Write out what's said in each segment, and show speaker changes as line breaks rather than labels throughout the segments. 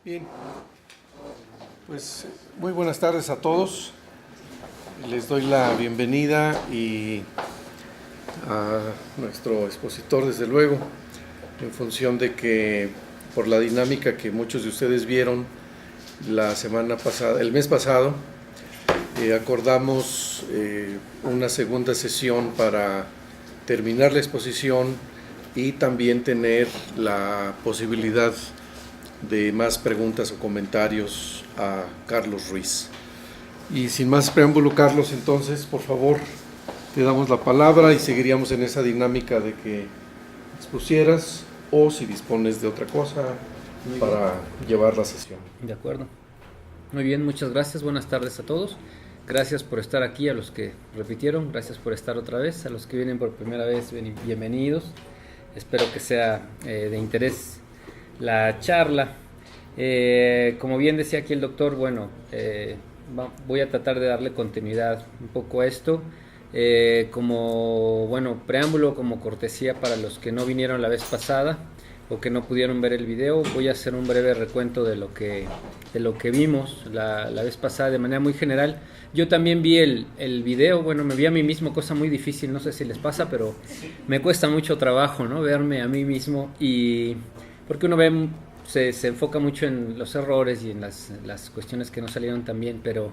Bien, pues muy buenas tardes a todos. Les doy la bienvenida y a nuestro expositor, desde luego, en función de que por la dinámica que muchos de ustedes vieron la semana pasada, el mes pasado, acordamos una segunda sesión para terminar la exposición y también tener la posibilidad de más preguntas o comentarios a Carlos Ruiz. Y sin más preámbulo, Carlos, entonces, por favor, te damos la palabra y seguiríamos en esa dinámica de que expusieras o si dispones de otra cosa para llevar la sesión.
De acuerdo. Muy bien, muchas gracias. Buenas tardes a todos. Gracias por estar aquí, a los que repitieron. Gracias por estar otra vez. A los que vienen por primera vez, bienvenidos. Espero que sea de interés la charla. Como bien decía aquí el doctor, bueno, voy a tratar de darle continuidad un poco a esto. Como preámbulo, como cortesía para los que no vinieron la vez pasada o que no pudieron ver el video, voy a hacer un breve recuento de lo que vimos la vez pasada de manera muy general. Yo también vi el video, me vi a mí mismo, cosa muy difícil, no sé si les pasa, pero me cuesta mucho trabajo, ¿no? Verme a mí mismo, y porque uno ve, se enfoca mucho en los errores y en las cuestiones que no salieron tan bien, pero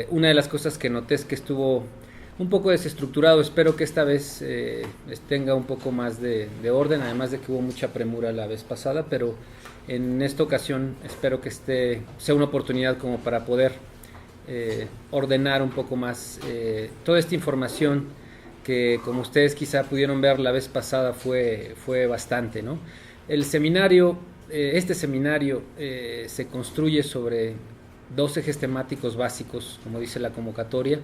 una de las cosas que noté es que estuvo un poco desestructurado. Espero que esta vez tenga un poco más de orden, además de que hubo mucha premura la vez pasada, pero en esta ocasión espero que sea una oportunidad como para poder ordenar un poco más toda esta información que, como ustedes quizá pudieron ver la vez pasada, fue bastante, ¿no? El seminario, este seminario se construye sobre 2 ejes temáticos básicos, como dice la convocatoria,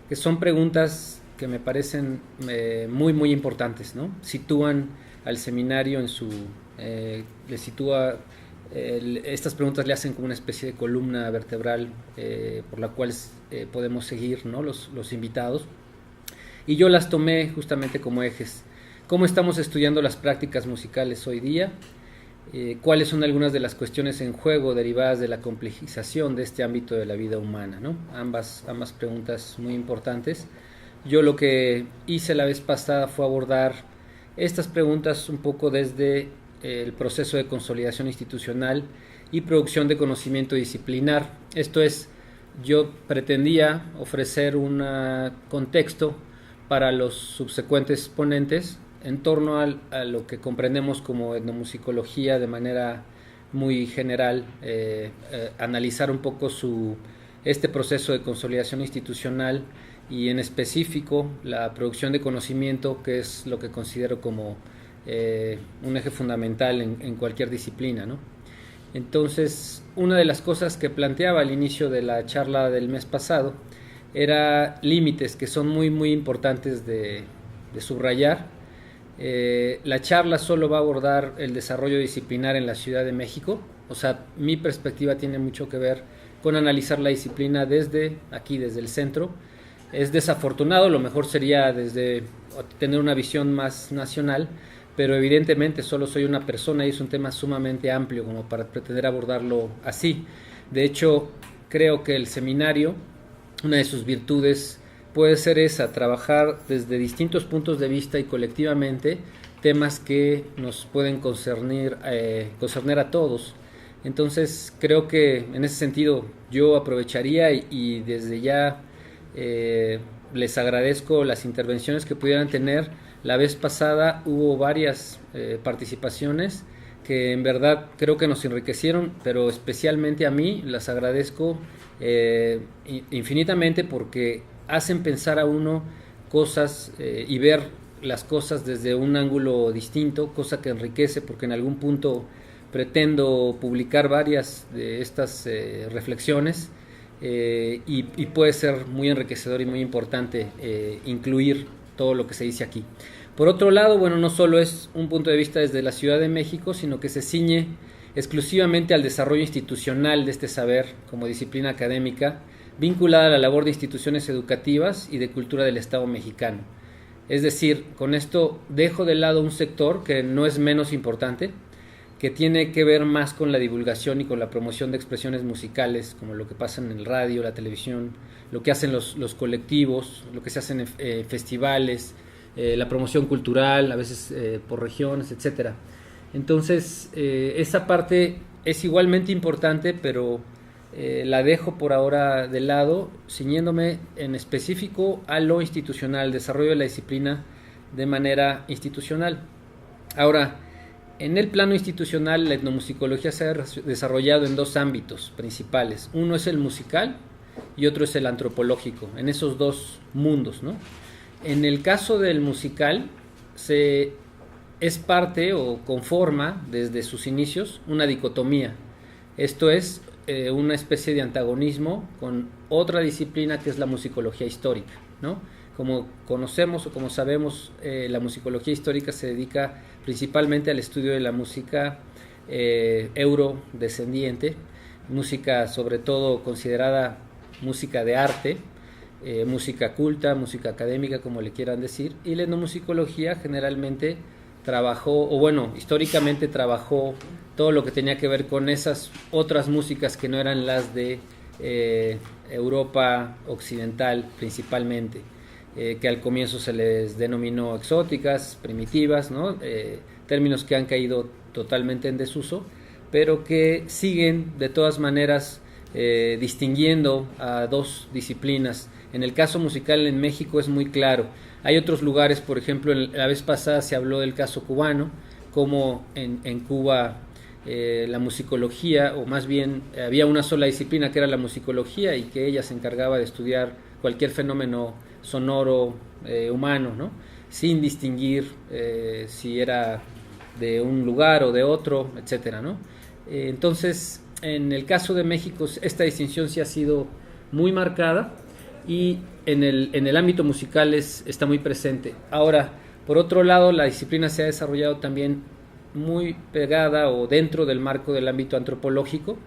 que son preguntas que me parecen muy, muy importantes, ¿no? Sitúan al seminario le sitúa, estas preguntas le hacen como una especie de columna vertebral por la cual podemos seguir, ¿no? los invitados. Y yo las tomé justamente como ejes. ¿Cómo estamos estudiando las prácticas musicales hoy día? ¿Cuáles son algunas de las cuestiones en juego derivadas de la complejización de este ámbito de la vida humana, ¿no? Ambas preguntas muy importantes. Yo lo que hice la vez pasada fue abordar estas preguntas un poco desde el proceso de consolidación institucional y producción de conocimiento disciplinar. Esto es, yo pretendía ofrecer un contexto para los subsecuentes ponentes en torno a lo que comprendemos como etnomusicología de manera muy general, analizar un poco este proceso de consolidación institucional y en específico la producción de conocimiento, que es lo que considero como un eje fundamental en cualquier disciplina, ¿no? Entonces, una de las cosas que planteaba al inicio de la charla del mes pasado era límites que son muy, muy importantes de subrayar. La charla solo va a abordar el desarrollo disciplinar en la Ciudad de México. O sea, mi perspectiva tiene mucho que ver con analizar la disciplina desde el centro. Es desafortunado, lo mejor sería tener una visión más nacional, pero evidentemente solo soy una persona y es un tema sumamente amplio como para pretender abordarlo así. De hecho, creo que el seminario, una de sus virtudes puede ser esa, trabajar desde distintos puntos de vista y colectivamente temas que nos pueden concerner a todos. Entonces creo que en ese sentido yo aprovecharía y desde ya les agradezco las intervenciones que pudieran tener. La vez pasada hubo varias participaciones que en verdad creo que nos enriquecieron, pero especialmente a mí las agradezco infinitamente, porque hacen pensar a uno cosas y ver las cosas desde un ángulo distinto, cosa que enriquece, porque en algún punto pretendo publicar varias de estas reflexiones y puede ser muy enriquecedor y muy importante incluir todo lo que se dice aquí. Por otro lado, no solo es un punto de vista desde la Ciudad de México, sino que se ciñe exclusivamente al desarrollo institucional de este saber como disciplina académica, vinculada a la labor de instituciones educativas y de cultura del Estado mexicano. Es decir, con esto dejo de lado un sector que no es menos importante, que tiene que ver más con la divulgación y con la promoción de expresiones musicales, como lo que pasa en el radio, la televisión, lo que hacen los colectivos, lo que se hacen en festivales, la promoción cultural, a veces por regiones, etcétera. Entonces, esa parte es igualmente importante, pero la dejo por ahora de lado, ciñéndome en específico a lo institucional, desarrollo de la disciplina de manera institucional. Ahora, en el plano institucional, la etnomusicología se ha desarrollado en dos ámbitos principales. Uno es el musical y otro es el antropológico, en esos dos mundos, ¿no? En el caso del musical, es parte o conforma desde sus inicios una dicotomía. Esto es una especie de antagonismo con otra disciplina que es la musicología histórica, ¿no? Como conocemos o como sabemos, la musicología histórica se dedica principalmente al estudio de la música eurodescendiente, música sobre todo considerada música de arte, música culta, música académica, como le quieran decir, y la etnomusicología generalmente trabajó, o bueno, históricamente trabajó todo lo que tenía que ver con esas otras músicas que no eran las de Europa occidental principalmente, que al comienzo se les denominó exóticas, primitivas, ¿no? Términos que han caído totalmente en desuso, pero que siguen de todas maneras distinguiendo a dos disciplinas. En el caso musical en México es muy claro. Hay otros lugares, por ejemplo, la vez pasada se habló del caso cubano, como en Cuba la musicología, o más bien había una sola disciplina que era la musicología y que ella se encargaba de estudiar cualquier fenómeno sonoro humano, ¿no? Sin distinguir si era de un lugar o de otro, etcétera, ¿no? Entonces, en el caso de México, esta distinción sí ha sido muy marcada y en el ámbito musical está muy presente. Ahora, por otro lado, la disciplina se ha desarrollado también muy pegada o dentro del marco del ámbito antropológico,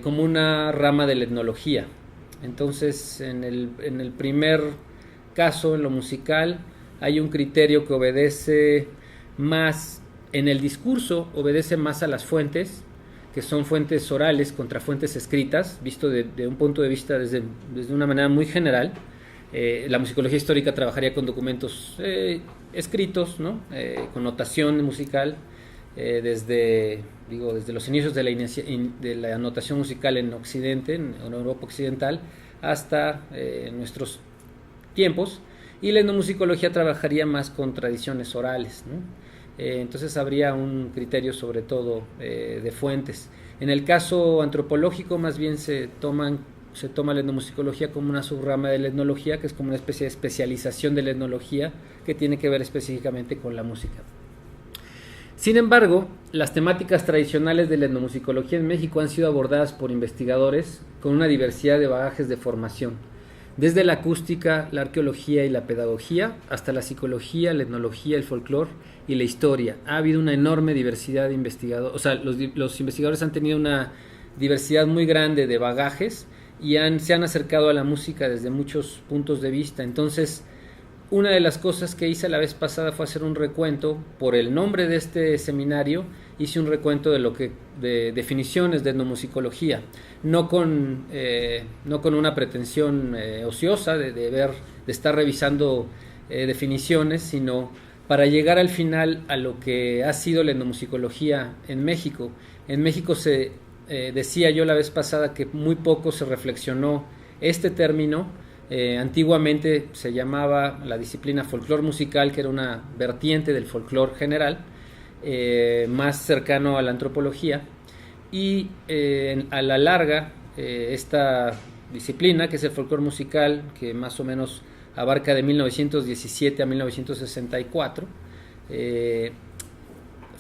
como una rama de la etnología. Entonces, en el primer caso, en lo musical, hay un criterio que obedece más, en el discurso, obedece más a las fuentes, que son fuentes orales contra fuentes escritas, visto de un punto de vista desde una manera muy general. La musicología histórica trabajaría con documentos escritos, ¿no? Con notación musical, desde los inicios de la notación musical en Occidente, en Europa occidental, hasta nuestros tiempos, y la etnomusicología trabajaría más con tradiciones orales, ¿no? Entonces habría un criterio sobre todo de fuentes. En el caso antropológico más bien se toma la etnomusicología como una subrama de la etnología, que es como una especie de especialización de la etnología que tiene que ver específicamente con la música. Sin embargo, las temáticas tradicionales de la etnomusicología en México han sido abordadas por investigadores con una diversidad de bagajes de formación, desde la acústica, la arqueología y la pedagogía, hasta la psicología, la etnología, el folclore y la historia. Ha habido una enorme diversidad de investigadores, o sea, los investigadores han tenido una diversidad muy grande de bagajes y se han acercado a la música desde muchos puntos de vista. Entonces, una de las cosas que hice la vez pasada fue hacer un recuento. Por el nombre de este seminario hice un recuento de definiciones de etnomusicología, no con una pretensión ociosa de estar revisando definiciones, sino para llegar al final a lo que ha sido la etnomusicología en México. En México decía yo la vez pasada que muy poco se reflexionó este término. Antiguamente se llamaba la disciplina folclore musical, que era una vertiente del folclore general, más cercano a la antropología, y a la larga esta disciplina, que es el folclore musical, que más o menos abarca de 1917 a 1964,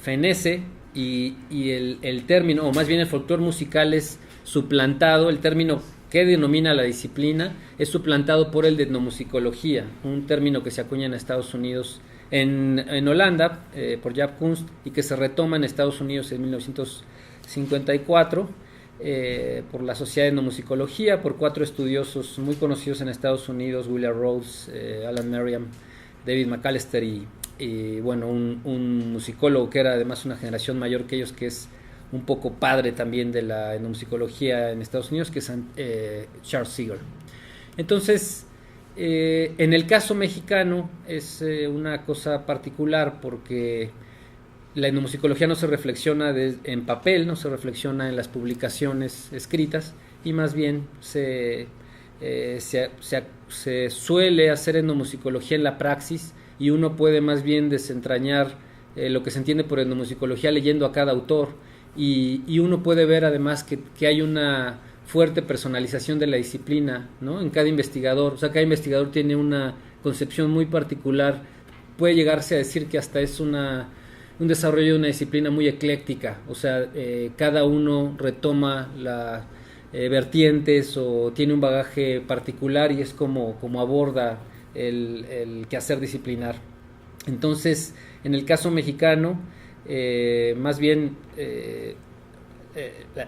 fenece y el término, o más bien el folclore musical es suplantado, el término que denomina la disciplina es suplantado por el de etnomusicología, un término que se acuña en Estados Unidos, en Holanda, por Jaap Kunst, y que se retoma en Estados Unidos en 1954 por la Sociedad de Etnomusicología, por 4 estudiosos muy conocidos en Estados Unidos: William Rhodes, Alan Merriam, David McAllister y y bueno, un musicólogo que era además una generación mayor que ellos, que es un poco padre también de la etnomusicología en Estados Unidos, que es Charles Seeger. Entonces, en el caso mexicano es una cosa particular porque la etnomusicología no se reflexiona en papel, no se reflexiona en las publicaciones escritas, y más bien se suele hacer etnomusicología en la praxis, y uno puede más bien desentrañar lo que se entiende por etnomusicología leyendo a cada autor, y uno puede ver además que hay una fuerte personalización de la disciplina, ¿no? En cada investigador, o sea, cada investigador tiene una concepción muy particular, puede llegarse a decir que hasta es un desarrollo de una disciplina muy ecléctica, o sea, cada uno retoma las vertientes o tiene un bagaje particular, y es como aborda el quehacer disciplinar. Entonces, en el caso mexicano, más bien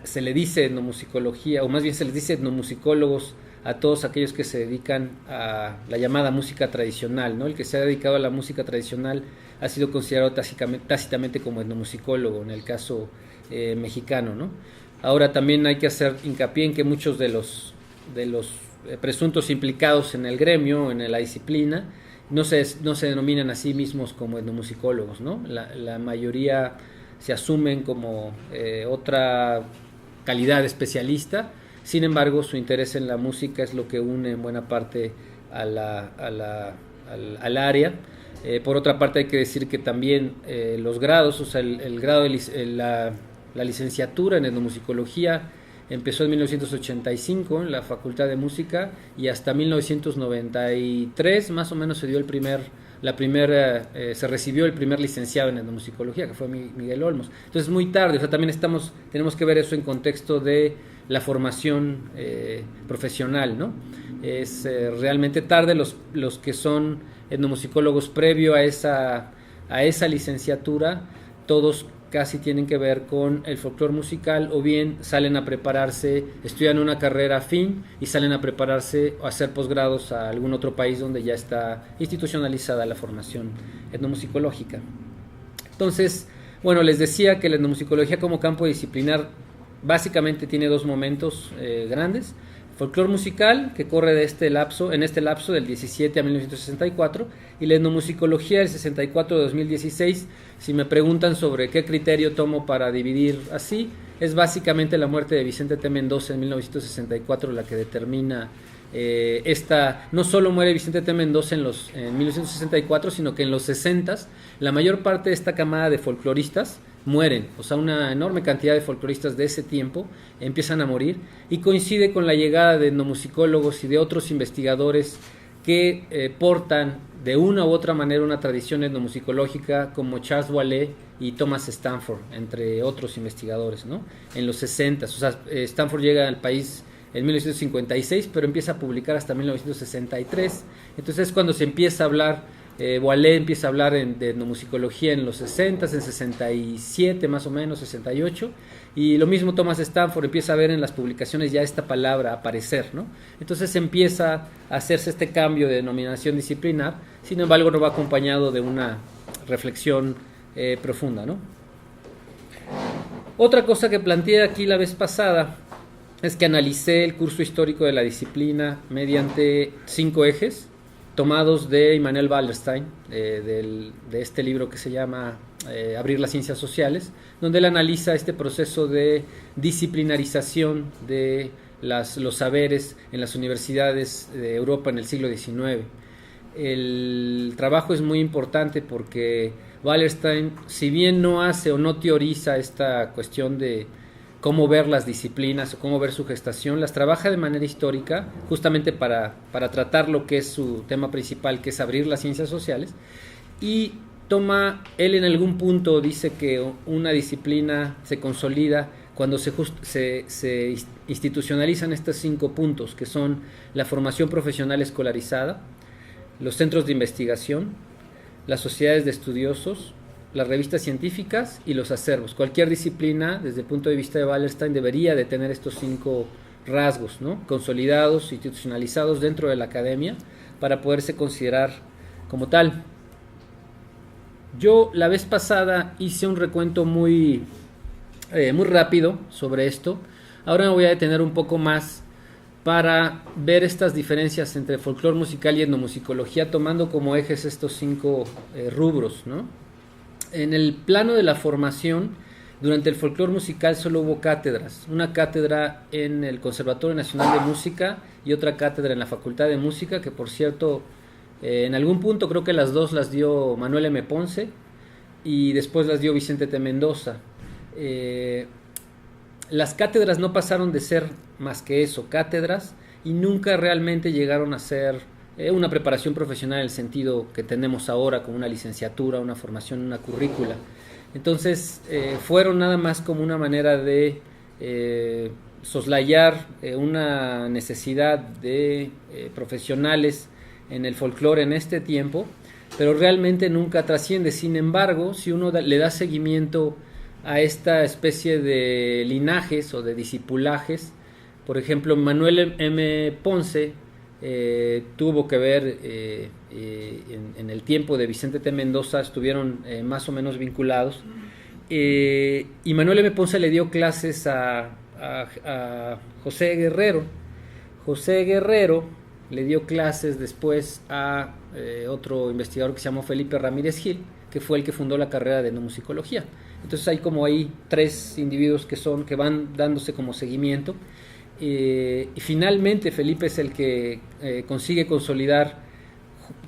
se le dice etnomusicología, o más bien se les dice etnomusicólogos a todos aquellos que se dedican a la llamada música tradicional, ¿no? El que se ha dedicado a la música tradicional ha sido considerado tácitamente como etnomusicólogo en el caso mexicano, ¿no? Ahora también hay que hacer hincapié en que muchos de los presuntos implicados en el gremio, en la disciplina, no se denominan a sí mismos como etnomusicólogos, ¿no? La mayoría se asumen como otra calidad de especialista. Sin embargo, su interés en la música es lo que une en buena parte al área. Por otra parte, hay que decir que también los grados, o sea, el grado de la licenciatura en etnomusicología empezó en 1985 en la Facultad de Música, y hasta 1993 más o menos se dio se recibió el primer licenciado en etnomusicología, que fue Miguel Olmos. Entonces, muy tarde, o sea, también tenemos que ver eso en contexto de la formación profesional, ¿no? Es realmente tarde. Los que son etnomusicólogos previo a esa licenciatura, todos casi tienen que ver con el folclore musical, o bien salen a prepararse, estudian una carrera afín y salen a prepararse o a hacer posgrados a algún otro país donde ya está institucionalizada la formación etnomusicológica. Entonces, bueno, les decía que la etnomusicología como campo disciplinar básicamente tiene dos momentos grandes: folclore musical, que corre en este lapso del 17 a 1964, y la etnomusicología del 64 a 2016. Si me preguntan sobre qué criterio tomo para dividir así, es básicamente la muerte de Vicente T. Mendoza en 1964 la que determina no solo muere Vicente T. Mendoza en 1964, sino que en los 60s la mayor parte de esta camada de folcloristas mueren, o sea, una enorme cantidad de folcloristas de ese tiempo empiezan a morir, y coincide con la llegada de etnomusicólogos y de otros investigadores que portan de una u otra manera una tradición etnomusicológica, como Charles Boileau y Thomas Stanford, entre otros investigadores, ¿no? En los 60s, o sea, Stanford llega al país en 1956, pero empieza a publicar hasta 1963. Entonces es cuando se empieza a hablar, Boileau empieza a hablar de etnomusicología en los 60s, en 67 más o menos, 68, y lo mismo Thomas Stanford empieza a ver en las publicaciones ya esta palabra aparecer, ¿no? Entonces empieza a hacerse este cambio de denominación disciplinar. Sin embargo, no va acompañado de una reflexión profunda, ¿no? Otra cosa que planteé aquí la vez pasada es que analicé el curso histórico de la disciplina mediante 5 ejes tomados de Immanuel Wallerstein, de este libro que se llama Abrir las ciencias sociales, donde él analiza este proceso de disciplinarización de los saberes en las universidades de Europa en el siglo XIX. El trabajo es muy importante porque Wallerstein, si bien no hace o no teoriza esta cuestión de cómo ver las disciplinas o cómo ver su gestación, las trabaja de manera histórica, justamente para tratar lo que es su tema principal, que es abrir las ciencias sociales. Y él en algún punto dice que una disciplina se consolida cuando se institucionalizan estos 5 puntos, que son la formación profesional escolarizada, los centros de investigación, las sociedades de estudiosos, las revistas científicas y los acervos. Cualquier disciplina, desde el punto de vista de Wallerstein, debería de tener estos 5 rasgos, ¿no? Consolidados, institucionalizados dentro de la academia, para poderse considerar como tal. Yo la vez pasada hice un recuento muy rápido sobre esto. Ahora me voy a detener un poco más para ver estas diferencias entre folclore musical y etnomusicología, tomando como ejes estos 5 rubros, ¿no? En el plano de la formación, durante el folclore musical solo hubo cátedras, una cátedra en el Conservatorio Nacional de Música y otra cátedra en la Facultad de Música, que por cierto, en algún punto creo que las dos las dio Manuel M. Ponce y después las dio Vicente T. Mendoza. Las cátedras no pasaron de ser más que eso, cátedras, y nunca realmente llegaron a ser una preparación profesional en el sentido que tenemos ahora, como una licenciatura, una formación, una currícula. Entonces fueron nada más como una manera de soslayar una necesidad de profesionales en el folclore en este tiempo, pero realmente nunca trasciende. Sin embargo, si uno le da seguimiento a esta especie de linajes o de discipulajes, por ejemplo, Manuel M. Ponce tuvo que ver en el tiempo de Vicente T. Mendoza, estuvieron más o menos vinculados, y Manuel M. Ponce le dio clases a José Guerrero. José Guerrero le dio clases después a otro investigador que se llamó Felipe Ramírez Gil, que fue el que fundó la carrera de etnomusicología. Entonces hay como ahí 3 individuos que van dándose como seguimiento, y finalmente Felipe es el que consigue consolidar,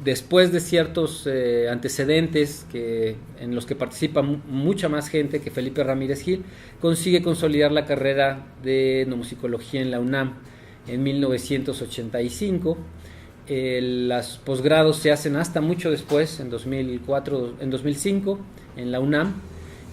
después de ciertos antecedentes en los que participa mucha más gente que Felipe Ramírez Gil, consigue consolidar la carrera de etnomusicología en la UNAM en 1985. Los posgrados se hacen hasta mucho después, en 2005, en la UNAM,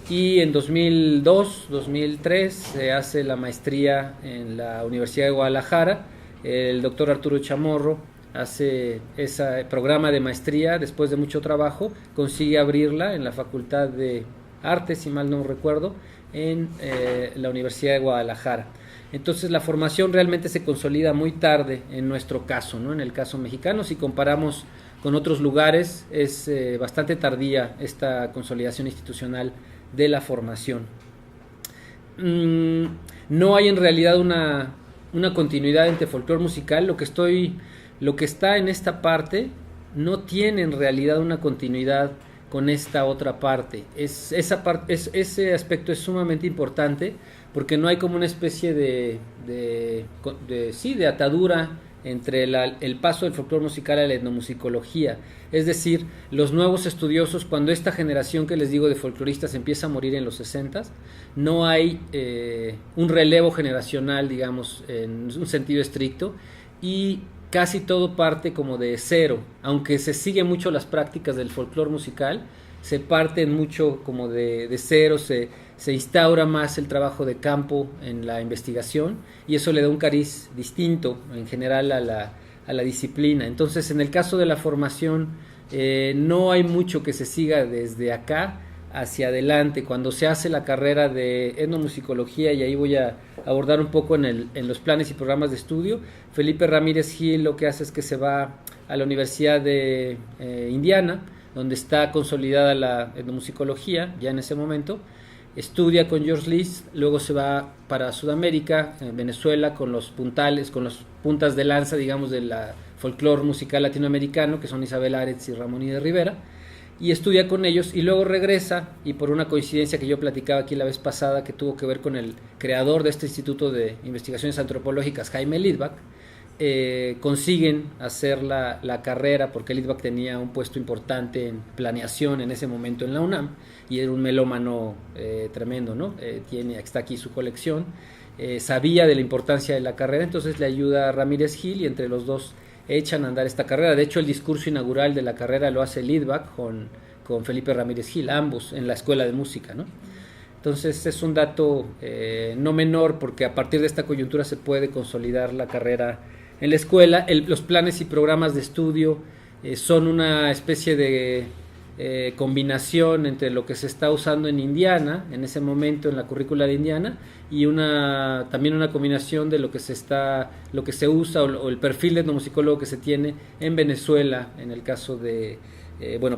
y en 2002, 2003 se hace la maestría en la Universidad de Guadalajara. El doctor Arturo Chamorro hace ese programa de maestría, después de mucho trabajo, consigue abrirla en la Facultad de Artes, si mal no recuerdo, en la Universidad de Guadalajara. Entonces la formación realmente se consolida muy tarde en nuestro caso, ¿no? En el caso mexicano, si comparamos con otros lugares, es bastante tardía esta consolidación institucional de la formación. No hay en realidad una continuidad entre folclore musical. Lo que está en esta parte no tiene en realidad una continuidad con esta otra parte. Ese aspecto es sumamente importante, porque no hay como una especie de atadura entre el paso del folclore musical a la etnomusicología. Es decir, los nuevos estudiosos, cuando esta generación que les digo de folcloristas empieza a morir en los 60s, no hay un relevo generacional, digamos, en un sentido estricto, y casi todo parte como de cero. Aunque se sigue mucho las prácticas del folclore musical, se parten mucho como de cero, se instaura más el trabajo de campo en la investigación, y eso le da un cariz distinto en general a la disciplina. Entonces, en el caso de la formación, no hay mucho que se siga desde acá hacia adelante. Cuando se hace la carrera de etnomusicología, y ahí voy a abordar un poco en los planes y programas de estudio, Felipe Ramírez Gil lo que hace es que se va a la Universidad de Indiana, donde está consolidada la etnomusicología ya en ese momento. Estudia con George List, luego se va para Sudamérica, en Venezuela, con los puntas de lanza, digamos, de la folclore musical latinoamericano, que son Isabel Aretz y Ramón I. de Rivera, y estudia con ellos, y luego regresa, y por una coincidencia que yo platicaba aquí la vez pasada, que tuvo que ver con el creador de este Instituto de Investigaciones Antropológicas, Jaime Litvak, consiguen hacer la carrera, porque Litvak tenía un puesto importante en planeación en ese momento en la UNAM, y era un melómano tremendo, ¿no? Está aquí su colección, sabía de la importancia de la carrera, entonces le ayuda a Ramírez Gil, y entre los dos echan a andar esta carrera. De hecho, el discurso inaugural de la carrera lo hace Litvak con Felipe Ramírez Gil, ambos en la Escuela de Música, ¿no? Entonces es un dato no menor, porque a partir de esta coyuntura se puede consolidar la carrera en la escuela. Los planes y programas de estudio son una especie de combinación entre lo que se está usando en Indiana, en ese momento en la currícula de Indiana, y también una combinación de lo que se usa, o el perfil de etnomusicólogo que se tiene en Venezuela, en el caso de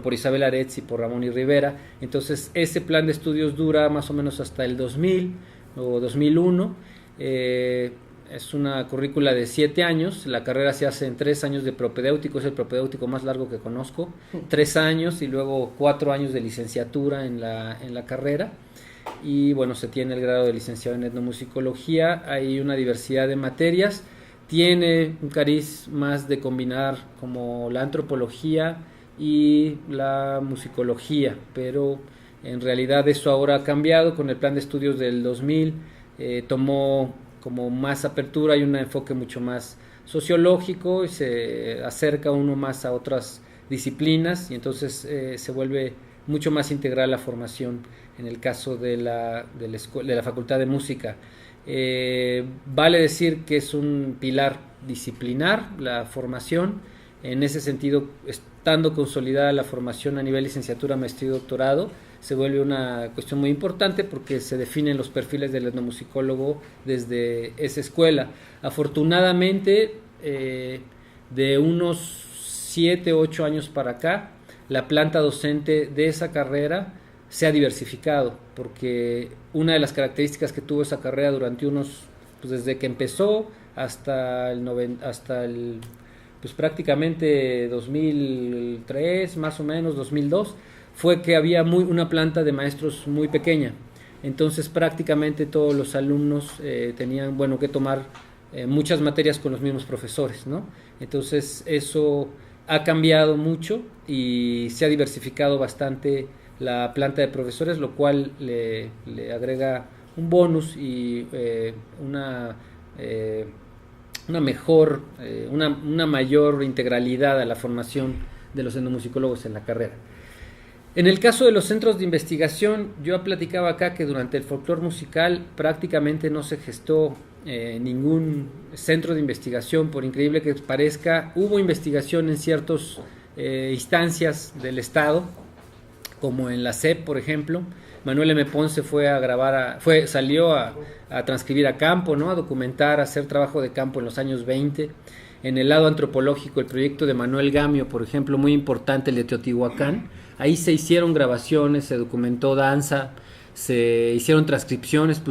por Isabel Aretz y por Ramón y Rivera. Entonces ese plan de estudios dura más o menos hasta el 2000 o 2001. Es una currícula de 7 años, la carrera se hace en 3 años de propedéutico, es el propedéutico más largo que conozco, 3 años y luego 4 años de licenciatura en la carrera, y bueno, se tiene el grado de licenciado en etnomusicología. Hay una diversidad de materias, tiene un cariz más de combinar como la antropología y la musicología, pero en realidad eso ahora ha cambiado con el plan de estudios del 2000, tomó como más apertura y un enfoque mucho más sociológico y se acerca uno más a otras disciplinas, y entonces se vuelve mucho más integral la formación en el caso de la Facultad de Música. Vale decir que es un pilar disciplinar la formación. En ese sentido, estando consolidada la formación a nivel licenciatura, maestría y doctorado, se vuelve una cuestión muy importante porque se definen los perfiles del etnomusicólogo desde esa escuela. Afortunadamente, de unos 7, 8 años para acá, la planta docente de esa carrera se ha diversificado, porque una de las características que tuvo esa carrera durante desde que empezó hasta el pues prácticamente 2003, más o menos 2002, fue que había una planta de maestros muy pequeña. Entonces prácticamente todos los alumnos tenían que tomar muchas materias con los mismos profesores, ¿no? Entonces eso ha cambiado mucho y se ha diversificado bastante la planta de profesores, lo cual le agrega un bonus y una mayor integralidad a la formación de los etnomusicólogos en la carrera. En el caso de los centros de investigación, yo platicaba acá que durante el folclore musical prácticamente no se gestó ningún centro de investigación, por increíble que parezca. Hubo investigación en ciertas instancias del Estado, como en la SEP, por ejemplo. Manuel M. Ponce salió a transcribir a campo, ¿no? A documentar, a hacer trabajo de campo en los años 20. En el lado antropológico, el proyecto de Manuel Gamio, por ejemplo, muy importante, el de Teotihuacán. Ahí se hicieron grabaciones, se documentó danza, se hicieron transcripciones,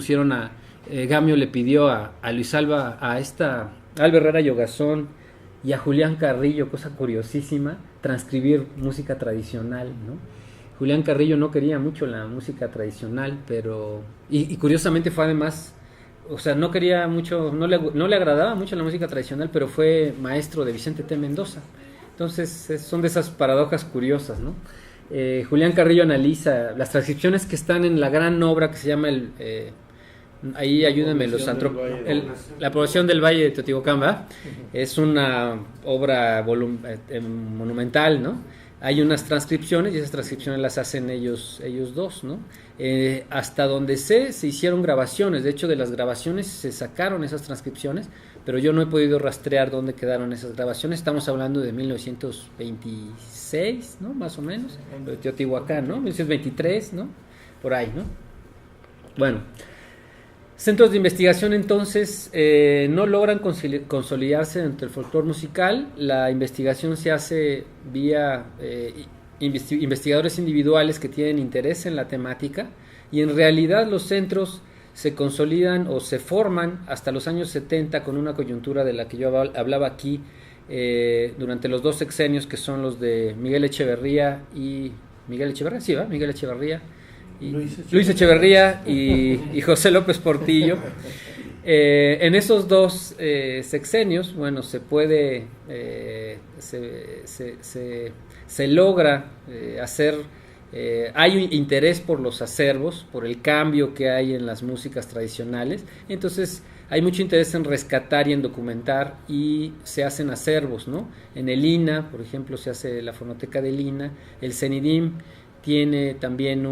Gamio le pidió a Luis Alba, a Alba Herrera Yogazón y a Julián Carrillo, cosa curiosísima, transcribir música tradicional, ¿no? Julián Carrillo no quería mucho la música tradicional, pero y curiosamente fue además, no quería mucho, no le agradaba mucho la música tradicional, pero fue maestro de Vicente T. Mendoza. Entonces son de esas paradojas curiosas, ¿no? Julián Carrillo analiza las transcripciones que están en la gran obra que se llama ahí ayúdenme la población del Valle de Teotihuacán, ¿verdad? Es una obra monumental, ¿no? Hay unas transcripciones y esas transcripciones las hacen ellos dos, ¿no? Hasta donde se hicieron grabaciones. De hecho, de las grabaciones se sacaron esas transcripciones, pero yo no he podido rastrear dónde quedaron esas grabaciones. Estamos hablando de 1926, ¿no? Más o menos, de Teotihuacán, ¿no? 1923, ¿no? Por ahí, ¿no? Bueno, centros de investigación entonces no logran consolidarse dentro del folclore musical. La investigación se hace vía investigadores individuales que tienen interés en la temática, y en realidad los centros se consolidan o se forman hasta los años 70 con una coyuntura de la que yo hablaba aquí durante los 2 sexenios, que son los de Miguel Echeverría y Luis Echeverría y José López Portillo. En esos 2 sexenios, se logra hacer, hay un interés por los acervos, por el cambio que hay en las músicas tradicionales. Entonces hay mucho interés en rescatar y en documentar, y se hacen acervos, ¿no? En el INA, por ejemplo, se hace la fonoteca del INA. El CENIDIM tiene también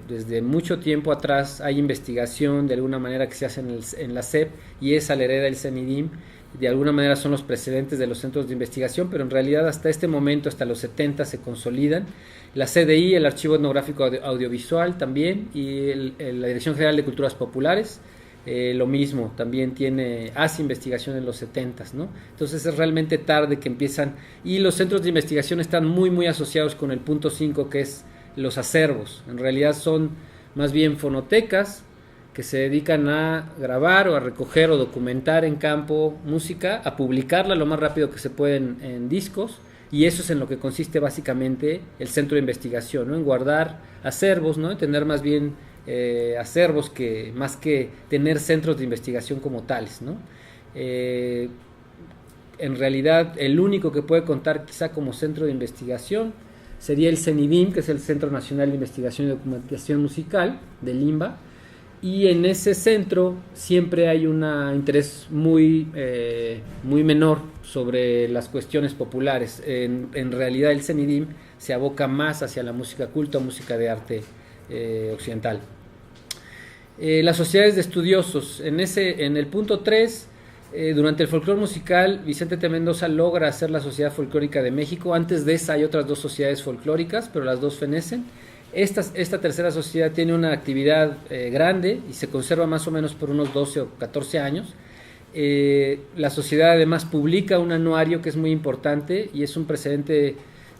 desde mucho tiempo atrás hay investigación de alguna manera que se hace en la SEP, y esa la hereda el CENIDIM. De alguna manera son los precedentes de los centros de investigación, pero en realidad hasta este momento, hasta los 70, se consolidan. La CDI, el Archivo Etnográfico Audiovisual también, y la Dirección General de Culturas Populares, lo mismo, también hace investigación en los 70s, ¿no? Entonces es realmente tarde que empiezan, y los centros de investigación están muy, muy asociados con el punto 5, que es los acervos. En realidad son más bien fonotecas que se dedican a grabar o a recoger o documentar en campo música, a publicarla lo más rápido que se puede en discos, y eso es en lo que consiste básicamente el centro de investigación, ¿no? En guardar acervos, ¿no? En tener más bien acervos más que tener centros de investigación como tales, ¿no? En realidad el único que puede contar quizá como centro de investigación sería el CENIDIM, que es el Centro Nacional de Investigación y Documentación Musical del INBA, y en ese centro siempre hay un interés muy menor sobre las cuestiones populares. En realidad el CENIDIM se aboca más hacia la música culta, música de arte occidental. Las sociedades de estudiosos, en el punto 3, durante el folclore musical, Vicente T. Mendoza logra hacer la Sociedad Folclórica de México. Antes de esa hay otras 2 sociedades folclóricas, pero las 2 fenecen. Esta tercera sociedad tiene una actividad grande y se conserva más o menos por unos 12 o 14 años. La sociedad además publica un anuario que es muy importante y es un precedente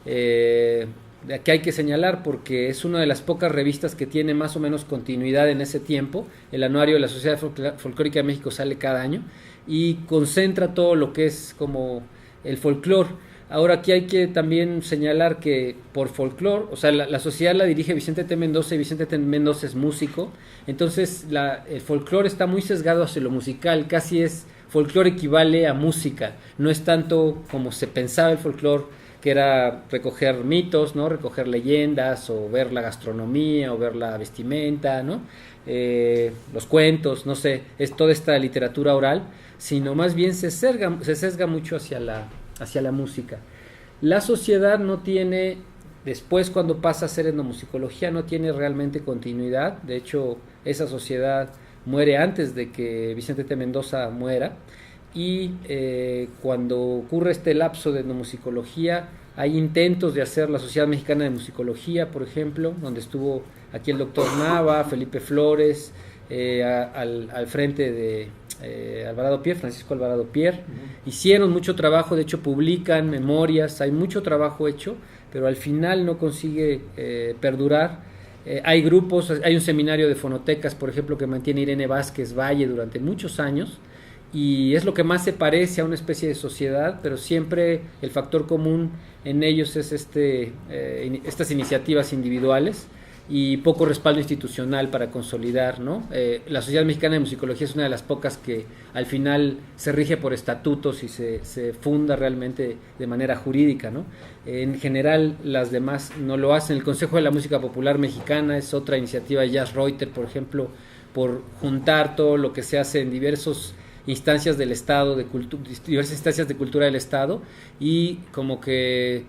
que hay que señalar, porque es una de las pocas revistas que tiene más o menos continuidad en ese tiempo. El anuario de la Sociedad Folclórica de México sale cada año y concentra todo lo que es como el folclore. Ahora aquí hay que también señalar que por folclore, o sea, la sociedad la dirige Vicente T. Mendoza, y Vicente T. Mendoza es músico, entonces el folclore está muy sesgado hacia lo musical, casi es folclore equivale a música, no es tanto como se pensaba el folclore, que era recoger mitos, ¿no? Recoger leyendas, o ver la gastronomía, o ver la vestimenta, ¿no? Los cuentos, no sé, es toda esta literatura oral, sino más bien se sesga mucho hacia la música. La sociedad no tiene, después cuando pasa a ser etnomusicología, no tiene realmente continuidad. De hecho, esa sociedad muere antes de que Vicente T. Mendoza muera, y cuando ocurre este lapso de etnomusicología, hay intentos de hacer la Sociedad Mexicana de Musicología, por ejemplo, donde estuvo aquí el doctor Nava, Felipe Flores, al frente de Alvarado Pierre, Francisco Alvarado Pierre. Hicieron mucho trabajo, de hecho publican memorias, hay mucho trabajo hecho, pero al final no consigue perdurar. Hay grupos, hay un seminario de fonotecas, por ejemplo, que mantiene Irene Vázquez Valle durante muchos años, y es lo que más se parece a una especie de sociedad, pero siempre el factor común en ellos es estas iniciativas individuales y poco respaldo institucional para consolidar, ¿no? La Sociedad Mexicana de Musicología es una de las pocas que al final se rige por estatutos y se funda realmente de manera jurídica, ¿no? En general las demás no lo hacen. El Consejo de la Música Popular Mexicana es otra iniciativa de Jazz Reuter, por ejemplo, por juntar todo lo que se hace en diversas instancias del Estado, diversas instancias de cultura del Estado, y como que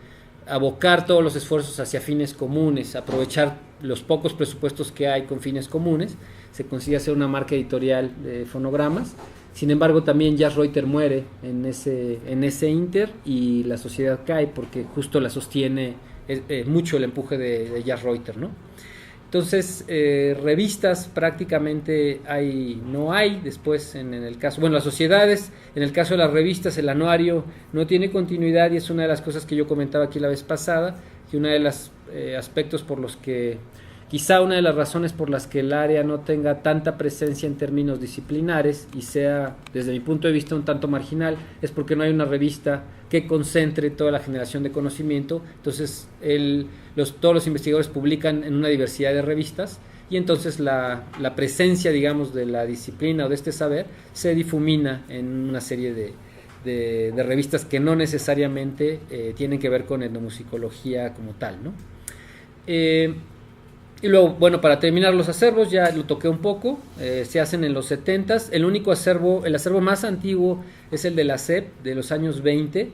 abocar todos los esfuerzos hacia fines comunes, aprovechar los pocos presupuestos que hay con fines comunes. Se consigue hacer una marca editorial de fonogramas. Sin embargo, también Jazz Reuter muere en ese inter, y la sociedad cae porque justo la sostiene mucho el empuje de Jazz Reuter, ¿no? Entonces, revistas prácticamente no hay. Después, en el caso, las sociedades, en el caso de las revistas, el anuario no tiene continuidad, y es una de las cosas que yo comentaba aquí la vez pasada, que una de los aspectos por los que, quizá una de las razones por las que el área no tenga tanta presencia en términos disciplinares y sea, desde mi punto de vista, un tanto marginal, es porque no hay una revista que concentre toda la generación de conocimiento. Entonces todos los investigadores publican en una diversidad de revistas, y entonces la presencia, digamos, de la disciplina o de este saber se difumina en una serie de revistas que no necesariamente tienen que ver con etnomusicología como tal, ¿no? Y luego, para terminar, los acervos, ya lo toqué un poco, se hacen en los 70s. El acervo más antiguo es el de la SEP, de los años 20.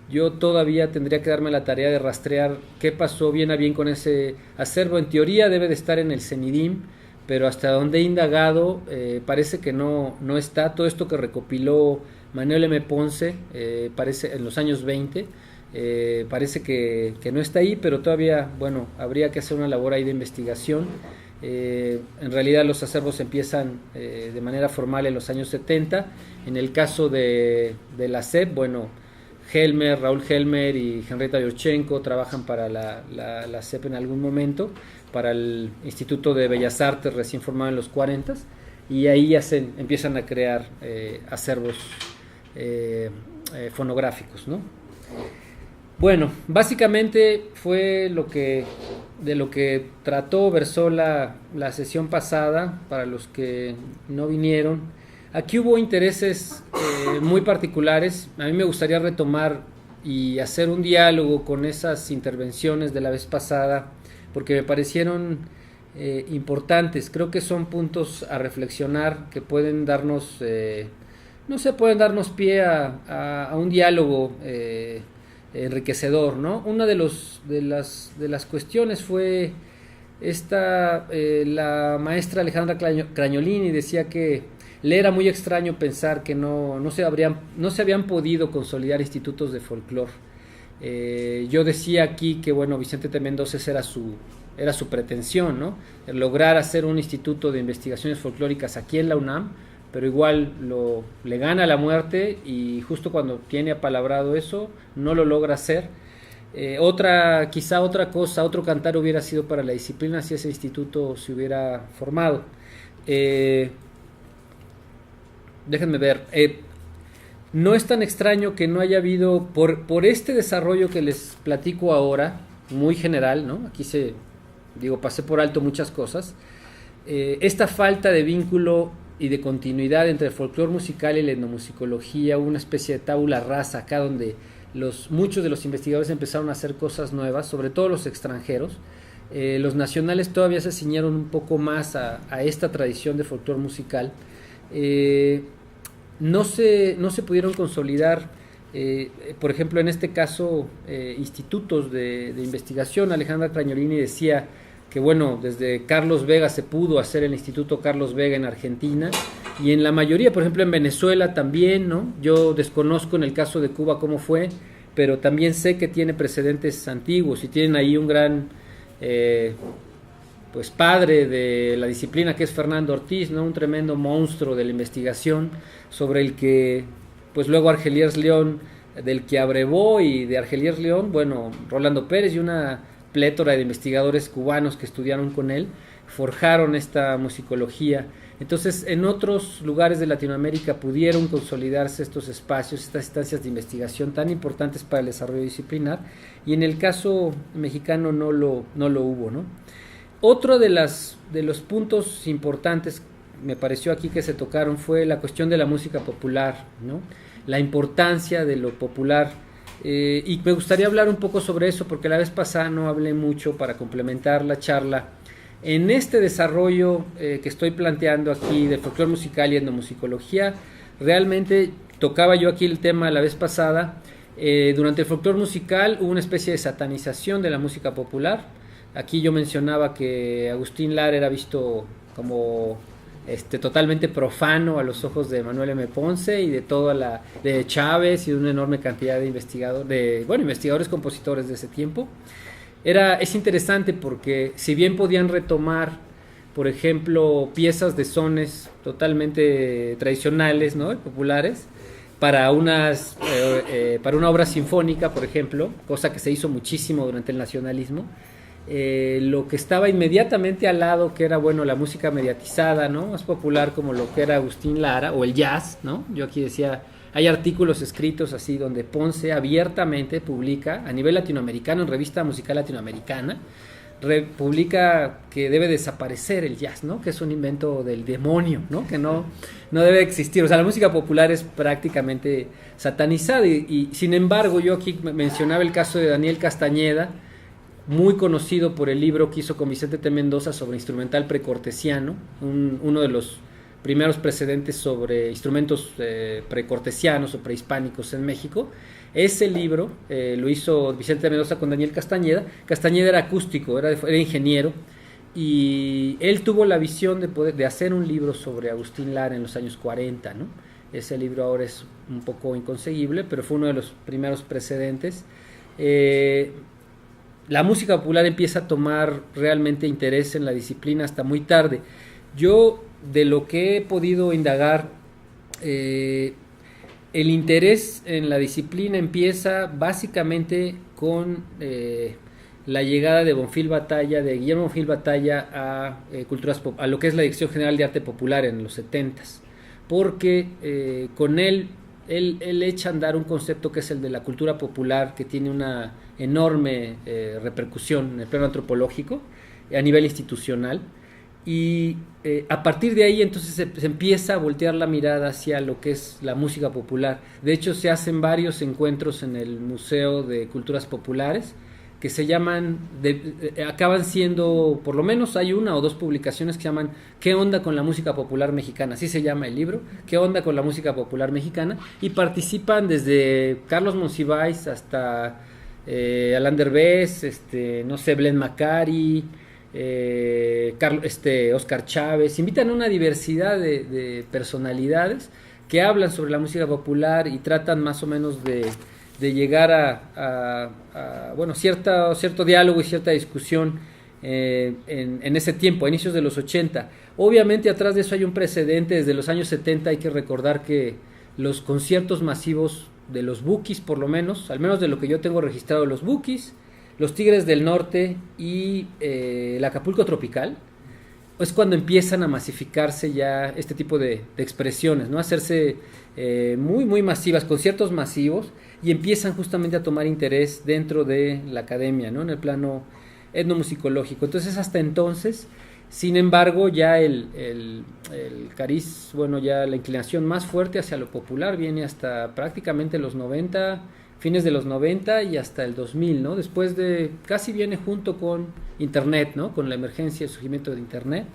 Yo todavía tendría que darme la tarea de rastrear qué pasó bien a bien con ese acervo. En teoría debe de estar en el CENIDIM, pero hasta donde he indagado parece que no está. Todo esto que recopiló Manuel M. Ponce parece en los años 20, parece que no está ahí, pero todavía, habría que hacer una labor ahí de investigación. En realidad los acervos empiezan de manera formal en los años 70. En el caso de la SEP, bueno, Raúl Helmer y Henrietta Yurchenko trabajan para la SEP en algún momento, para el Instituto de Bellas Artes recién formado en los 40, y ahí ya empiezan a crear acervos fonográficos, ¿no? Bueno, básicamente fue de lo que versó la sesión pasada. Para los que no vinieron, aquí hubo intereses muy particulares. A mí me gustaría retomar y hacer un diálogo con esas intervenciones de la vez pasada, porque me parecieron importantes. Creo que son puntos a reflexionar que pueden darnos, pueden darnos pie a un diálogo enriquecedor, ¿no? Una de las cuestiones fue la maestra Alejandra Cragnolini decía que le era muy extraño pensar que no se habían podido consolidar institutos de folclore. Yo decía aquí que, bueno, Vicente T. Mendoza era su pretensión, ¿no? Lograr hacer un instituto de investigaciones folclóricas aquí en la UNAM, pero igual le gana la muerte, y justo cuando tiene apalabrado eso, no lo logra hacer. Otro cantar hubiera sido para la disciplina si ese instituto se hubiera formado. Déjenme ver. No es tan extraño que no haya habido, por este desarrollo que les platico ahora, muy general, ¿no? Aquí pasé por alto muchas cosas. Esta falta de vínculo y de continuidad entre el folclore musical y la etnomusicología, una especie de tabula rasa acá donde muchos de los investigadores empezaron a hacer cosas nuevas, sobre todo los extranjeros. Los nacionales todavía se ciñeron un poco más a esta tradición de folclore musical. No se pudieron consolidar, por ejemplo, en este caso, institutos de investigación. Alejandra Cragnolini decía que, bueno, desde Carlos Vega se pudo hacer el Instituto Carlos Vega en Argentina, y en la mayoría, por ejemplo en Venezuela también, ¿no? Yo desconozco en el caso de Cuba cómo fue, pero también sé que tiene precedentes antiguos, y tienen ahí un gran padre de la disciplina, que es Fernando Ortiz, ¿no? Un tremendo monstruo de la investigación, sobre el que pues luego Argeliers León, del que abrevó, y de Argeliers León, bueno, Rolando Pérez y una plétora de investigadores cubanos que estudiaron con él, forjaron esta musicología. Entonces, en otros lugares de Latinoamérica pudieron consolidarse estos espacios, estas instancias de investigación tan importantes para el desarrollo disciplinar, y en el caso mexicano no lo hubo, ¿no? Otro de los puntos importantes, me pareció aquí que se tocaron, fue la cuestión de la música popular, ¿no? La importancia de lo popular. Y me gustaría hablar un poco sobre eso, porque la vez pasada no hablé mucho, para complementar la charla. En este desarrollo que estoy planteando aquí de folclore musical y etnomusicología, realmente tocaba yo aquí el tema la vez pasada. Durante el folclore musical hubo una especie de satanización de la música popular. Aquí yo mencionaba que Agustín Lara era visto como totalmente profano a los ojos de Manuel M. Ponce y de Chávez y de una enorme cantidad de investigadores compositores de ese tiempo. Es interesante porque, si bien podían retomar, por ejemplo, piezas de sones totalmente tradicionales, ¿no? Populares, para una obra sinfónica, por ejemplo, cosa que se hizo muchísimo durante el nacionalismo, lo que estaba inmediatamente al lado, que era, bueno, la música mediatizada, ¿no? Más popular, como lo que era Agustín Lara, o el jazz, ¿no? Yo aquí decía, hay artículos escritos así donde Ponce abiertamente publica, a nivel latinoamericano, en Revista Musical Latinoamericana, publica que debe desaparecer el jazz, ¿no? Que es un invento del demonio, ¿no? Que no debe existir. O sea, la música popular es prácticamente satanizada, y sin embargo, yo aquí mencionaba el caso de Daniel Castañeda, muy conocido por el libro que hizo con Vicente T. Mendoza sobre instrumental precortesiano, uno de los primeros precedentes sobre instrumentos precortesianos o prehispánicos en México. Ese libro lo hizo Vicente T. Mendoza con Daniel Castañeda. Castañeda era acústico, era ingeniero, y él tuvo la visión de hacer un libro sobre Agustín Lara en los años 40, ¿no? Ese libro ahora es un poco inconseguible, pero fue uno de los primeros precedentes. la música popular empieza a tomar realmente interés en la disciplina hasta muy tarde. Yo, de lo que he podido indagar, el interés en la disciplina empieza básicamente con la llegada de Guillermo Bonfil Batalla a lo que es la Dirección General de Arte Popular en los 70s, porque con él echa a andar un concepto que es el de la cultura popular, que tiene una enorme repercusión en el plano antropológico a nivel institucional, y a partir de ahí entonces se empieza a voltear la mirada hacia lo que es la música popular. De hecho, se hacen varios encuentros en el Museo de Culturas Populares que se llaman, acaban siendo, por lo menos hay una o dos publicaciones que se llaman ¿Qué onda con la música popular mexicana? Así se llama el libro, ¿Qué onda con la música popular mexicana? Y participan desde Carlos Monsiváis hasta Alain Derbez, no sé, Blen Macari, Oscar Chávez. Invitan a una diversidad de personalidades que hablan sobre la música popular y tratan más o menos de llegar a cierto diálogo y cierta discusión en ese tiempo, a inicios de los 80. Obviamente atrás de eso hay un precedente. Desde los años 70 hay que recordar que los conciertos masivos de los Bukis, por lo menos, al menos de lo que yo tengo registrado, los Bukis, los Tigres del Norte y el Acapulco Tropical, es cuando empiezan a masificarse ya este tipo de expresiones, ¿no? A hacerse muy, muy masivas, conciertos masivos, y empiezan justamente a tomar interés dentro de la academia, ¿no? En el plano etnomusicológico. Entonces, hasta entonces, sin embargo, ya el cariz, ya la inclinación más fuerte hacia lo popular viene hasta prácticamente los 90, fines de los 90 y hasta el 2000, ¿no? Después casi viene junto con Internet, ¿no? Con la emergencia y el surgimiento de Internet,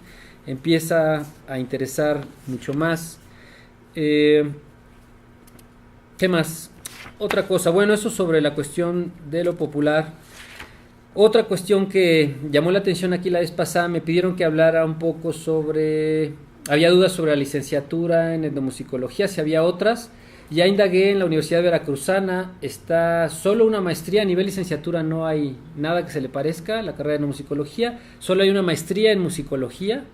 empieza a interesar mucho más. ¿Qué más? Otra cosa, eso sobre la cuestión de lo popular. Otra cuestión que llamó la atención aquí la vez pasada, me pidieron que hablara un poco sobre, había dudas sobre la licenciatura en etnomusicología, si había otras. Ya indagué en la Universidad Veracruzana, está solo una maestría, a nivel licenciatura no hay nada que se le parezca a la carrera de etnomusicología, solo hay una maestría en musicología,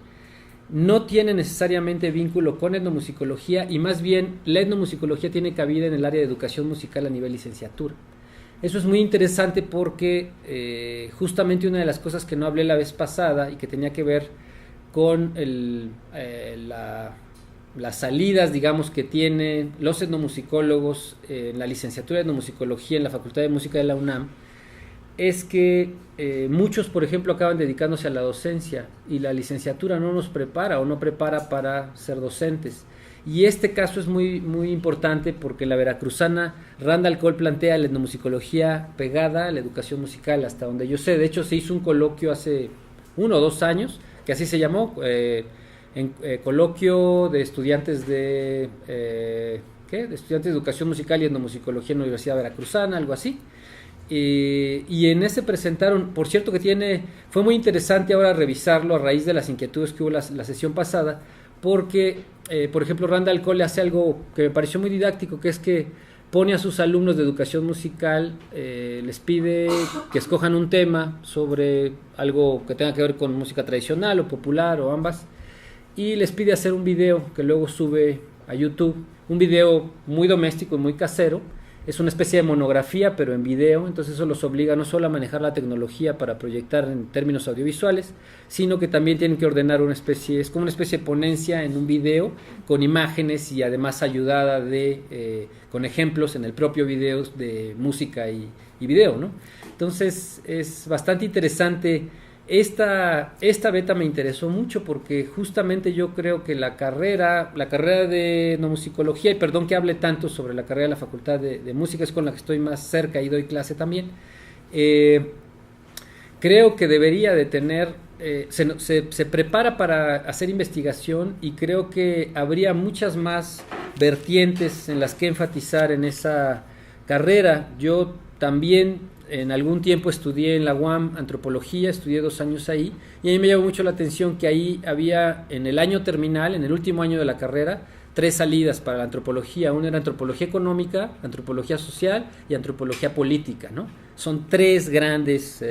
no tiene necesariamente vínculo con etnomusicología, y más bien la etnomusicología tiene cabida en el área de educación musical a nivel licenciatura. Eso es muy interesante porque justamente una de las cosas que no hablé la vez pasada y que tenía que ver con las salidas, digamos, que tienen los etnomusicólogos en la licenciatura de etnomusicología en la Facultad de Música de la UNAM, es que muchos, por ejemplo, acaban dedicándose a la docencia y la licenciatura no nos prepara o no prepara para ser docentes. Y este caso es muy, muy importante porque la veracruzana Randall Cole plantea la etnomusicología pegada a la educación musical, hasta donde yo sé. De hecho, se hizo un coloquio hace 1 o 2 años, que así se llamó, coloquio de estudiantes de estudiantes de educación musical y etnomusicología en la Universidad Veracruzana, algo así. Y en ese presentaron, por cierto que fue muy interesante ahora revisarlo a raíz de las inquietudes que hubo la sesión pasada, porque por ejemplo Randall Cole hace algo que me pareció muy didáctico, que es que pone a sus alumnos de educación musical, les pide que escojan un tema sobre algo que tenga que ver con música tradicional o popular o ambas, y les pide hacer un video que luego sube a YouTube, un video muy doméstico y muy casero. Es una especie de monografía, pero en video. Entonces eso los obliga no solo a manejar la tecnología para proyectar en términos audiovisuales, sino que también tienen que ordenar es como una especie de ponencia en un video con imágenes y además ayudada con ejemplos en el propio video de música y video, ¿no? Entonces es bastante interesante. Esta beta me interesó mucho porque justamente yo creo que la carrera de etnomusicología, y perdón que hable tanto sobre la carrera de la Facultad de Música, es con la que estoy más cerca y doy clase también, creo que debería de tener, se prepara para hacer investigación, y creo que habría muchas más vertientes en las que enfatizar en esa carrera. Yo también en algún tiempo estudié en la UAM antropología, estudié 2 años ahí, y a mí me llamó mucho la atención que ahí había, en el año terminal, en el último año de la carrera, tres salidas para la antropología. Una era antropología económica, antropología social y antropología política, ¿no? Son tres grandes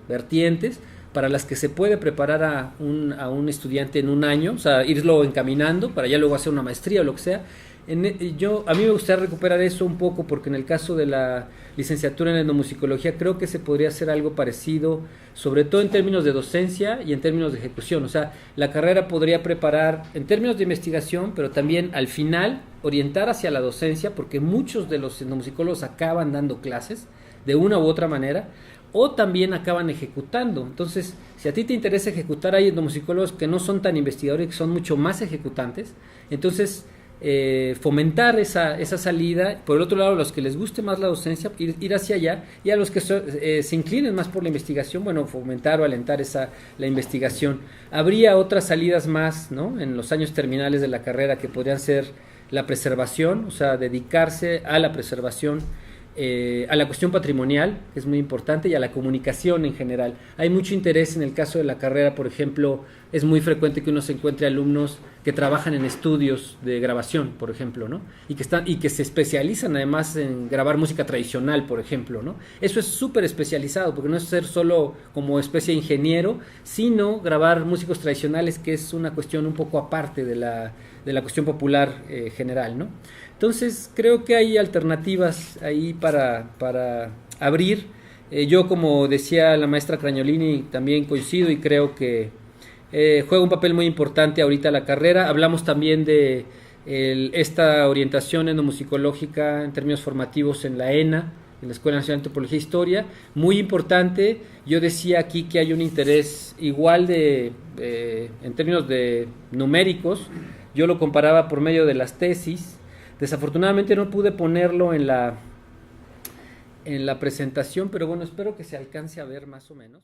vertientes para las que se puede preparar a un estudiante en un año, o sea, irlo encaminando para ya luego hacer una maestría o lo que sea. A mí me gustaría recuperar eso un poco, porque en el caso de la licenciatura en etnomusicología creo que se podría hacer algo parecido, sobre todo en términos de docencia y en términos de ejecución. O sea, la carrera podría preparar en términos de investigación, pero también al final orientar hacia la docencia, porque muchos de los etnomusicólogos acaban dando clases de una u otra manera, o también acaban ejecutando. Entonces, si a ti te interesa ejecutar, hay etnomusicólogos que no son tan investigadores, que son mucho más ejecutantes. Entonces, fomentar esa salida. Por el otro lado, a los que les guste más la docencia, ir hacia allá, y a los que se inclinen más por la investigación, bueno, fomentar o alentar la investigación. Habría otras salidas más, ¿no?, en los años terminales de la carrera, que podrían ser la preservación, o sea, dedicarse a la preservación, a la cuestión patrimonial, que es muy importante, y a la comunicación en general. Hay mucho interés en el caso de la carrera. Por ejemplo, es muy frecuente que uno se encuentre alumnos que trabajan en estudios de grabación, por ejemplo, ¿no? Y que se especializan además en grabar música tradicional, por ejemplo, ¿no? Eso es súper especializado, porque no es ser solo como especie de ingeniero, sino grabar músicos tradicionales, que es una cuestión un poco aparte de la cuestión popular general, ¿no? Entonces, creo que hay alternativas ahí para abrir. Yo, como decía la maestra Cragnolini, también coincido y creo que juega un papel muy importante ahorita la carrera. Hablamos también de esta orientación etnomusicológica en términos formativos en la ENA, en la Escuela Nacional de Antropología e Historia, muy importante. Yo decía aquí que hay un interés igual en términos de numéricos. Yo lo comparaba por medio de las tesis. Desafortunadamente no pude ponerlo en la presentación, pero bueno, espero que se alcance a ver más o menos.